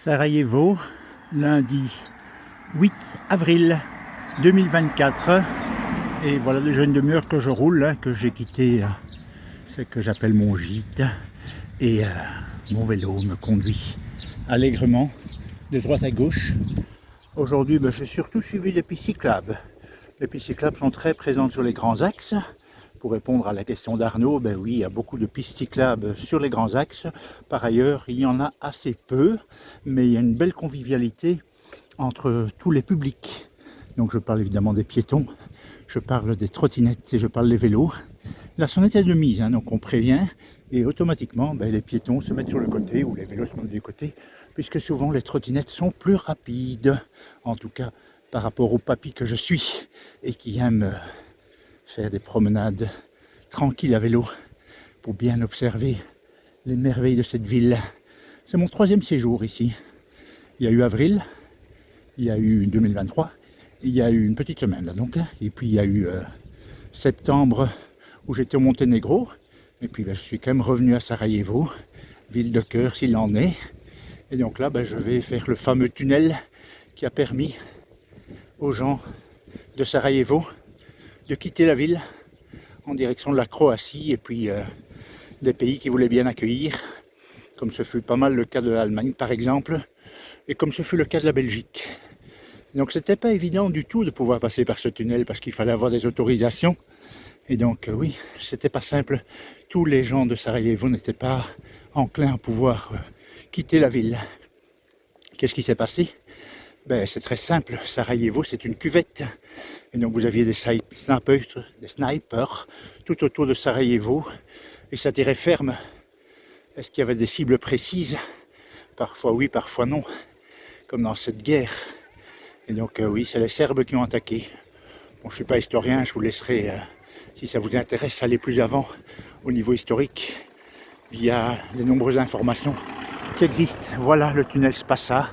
Sarajevo, lundi 8 avril 2024. Et voilà déjà une demi-heure que je roule, hein, que j'ai quitté ce que j'appelle mon gîte. Et mon vélo me conduit allègrement de droite à gauche. Aujourd'hui, j'ai surtout suivi les pistes cyclables. Les pistes cyclables sont très présentes sur les grands axes. Pour répondre à la question d'Arnaud, oui, il y a beaucoup de pistes cyclables sur les grands axes. Par ailleurs, il y en a assez peu, mais il y a une belle convivialité entre tous les publics. Donc je parle évidemment des piétons, je parle des trottinettes et je parle des vélos. La sonnette est de mise, hein, donc on prévient et automatiquement les piétons se mettent sur le côté ou les vélos se mettent du côté, puisque souvent les trottinettes sont plus rapides, en tout cas par rapport au papy que je suis et qui aime faire des promenades tranquilles à vélo pour bien observer les merveilles de cette ville. C'est mon 3e séjour ici. Il y a eu avril, il y a eu 2023, il y a eu une petite semaine là donc, et puis il y a eu septembre où j'étais au Monténégro, et puis je suis quand même revenu à Sarajevo, ville de cœur s'il en est, et donc là je vais faire le fameux tunnel qui a permis aux gens de Sarajevo de quitter la ville en direction de la Croatie et puis des pays qui voulaient bien accueillir, comme ce fut pas mal le cas de l'Allemagne par exemple, et comme ce fut le cas de la Belgique. Donc c'était pas évident du tout de pouvoir passer par ce tunnel parce qu'il fallait avoir des autorisations. Et donc oui, c'était pas simple. Tous les gens de Sarajevo n'étaient pas enclins à pouvoir quitter la ville. Qu'est-ce qui s'est passé? C'est très simple. Sarajevo, c'est une cuvette. Et donc vous aviez des snipers tout autour de Sarajevo. Et ça tirait ferme. Est-ce qu'il y avait des cibles précises? Parfois oui, parfois non. Comme dans cette guerre. Et donc oui, c'est les Serbes qui ont attaqué. Bon, je ne suis pas historien, je vous laisserai, si ça vous intéresse, aller plus avant au niveau historique via les nombreuses informations qui existent. Voilà, le tunnel Spassa,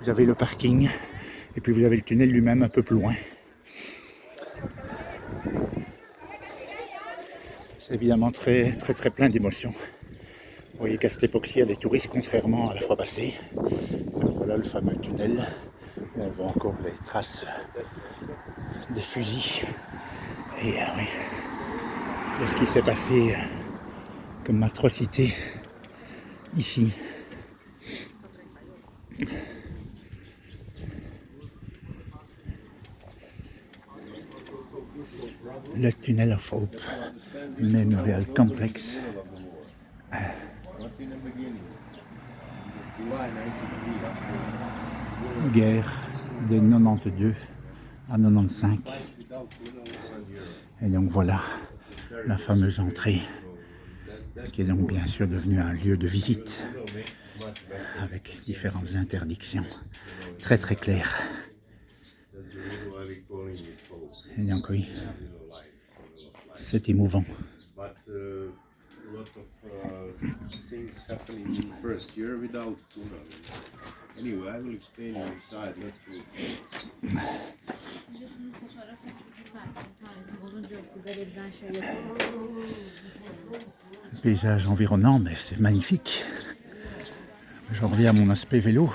vous avez le parking et puis vous avez le tunnel lui-même un peu plus loin. C'est évidemment très plein d'émotions. Vous voyez qu'à cette époque-ci, il y a des touristes, contrairement à la fois passée. Alors voilà le fameux tunnel. On voit encore les traces des fusils. Et oui, qu'est-ce qui s'est passé comme atrocité ici? Le Tunnel of Hope Memorial Complex. Guerre de 92 à 95. Et donc voilà la fameuse entrée qui est donc bien sûr devenue un lieu de visite avec différentes interdictions très claires. Et donc oui, c'est émouvant. Le paysage environnant, mais c'est magnifique. J'en reviens à mon aspect vélo.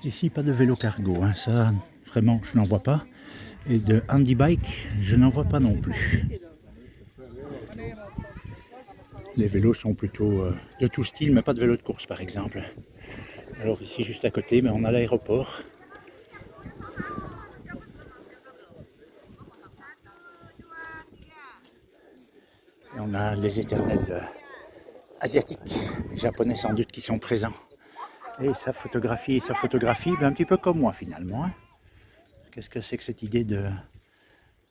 Ici, pas de vélo cargo, hein. Ça vraiment je n'en vois pas. Et de handy bike, je n'en vois pas non plus. Les vélos sont plutôt de tout style, mais pas de vélo de course par exemple. Alors ici, juste à côté, on a l'aéroport. Et on a les éternels asiatiques, les japonais sans doute qui sont présents. Et sa photographie, un petit peu comme moi finalement. Hein. Qu'est-ce que c'est que cette idée de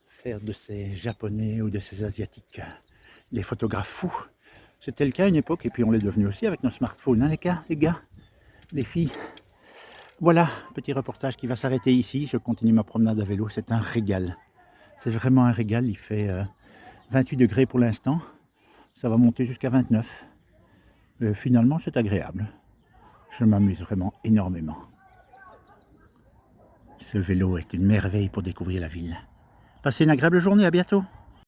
faire de ces japonais ou de ces asiatiques des photographes fous? C'était le cas à une époque et puis on l'est devenu aussi avec nos smartphones, hein, les gars, les filles. Voilà, petit reportage qui va s'arrêter ici. Je continue ma promenade à vélo, c'est un régal. C'est vraiment un régal, il fait 28 degrés pour l'instant. Ça va monter jusqu'à 29. Finalement, c'est agréable. Je m'amuse vraiment énormément. Ce vélo est une merveille pour découvrir la ville. Passez une agréable journée, à bientôt.